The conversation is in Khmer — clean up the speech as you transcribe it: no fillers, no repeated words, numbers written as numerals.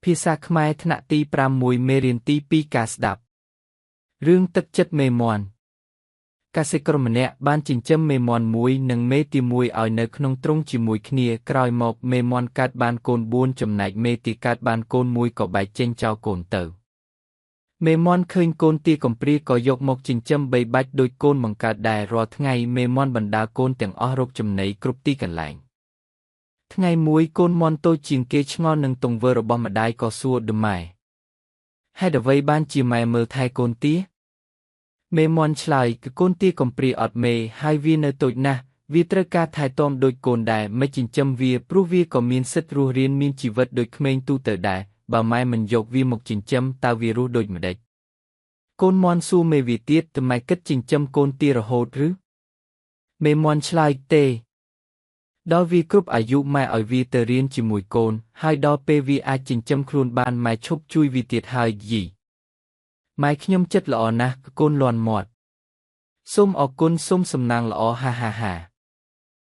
ភាសាខ្មែរថ្នាក់ទី6មេរៀនទី2ការស្ដាប់រឿងទឹកចិត្តមេមាន់កសិករម្នាក់បានចិញ្ចឹមមេមាន់មួយនិងមេទី1ឲ្យនៅក្នុងទ្រុងជាមួយគ្នាក្រោយមកមេមាន់កើតបានកូន4ចំណែកមេទីកើតបានកូន1ក៏បែកចេញចោលកូនទៅមេមាន់ឃើញកូនទាកំព្រាក៏យកមកចិញ្ចឹមបីបាច់ដូចកូនបង្កើតដែររាល់ថ្ងៃមេមាន់បណ្ដាកូនទាំងអស់រកចំណីគ្រប់ទីកន្លែងថ្ងៃមួយកូនមាន់តូចជាងគេឆ្ងល់នឹងទង្វើរបស់ម្ដាយក៏សួរដម៉ែហេតុអ្វីបានជាម៉ែមើលថែកូនទាមេមាន់ឆ្លើយគឺកូនទាកំព្រាអត់មេហើយវានៅតូចណាស់វាត្រូវការថែទាំដូចកូនដែរមិនចិញ្ចឹមវាព្រោះវាក៏មានសិទ្ធិរស់រានមានជីវិតដូចក្មេងទូទៅដែរបើម៉ែមិនយកវាមកចិញ្ចឹមតើវារស់ដូចម្ដេចកូនមាន់សួរមេវាទៀតតើម៉ែគិតចិញ្ចឹមកូនទារហូតឬមេមាន់ឆ្លើយទេដល់វាគ្រប់អាយុម៉ែឲ្យវាទៅរៀនជាមួយកូនហើយដល់ពេលវាអាចចិញ្ចឹមខ្លួនបានម៉ែឈប់ជួយវាទៀតហើយយីម៉ែខ្ញុំចិត្តល្អណាស់កូនលាន់មាត់សូមអរគុណសូមសំណាងល្អហាហាហា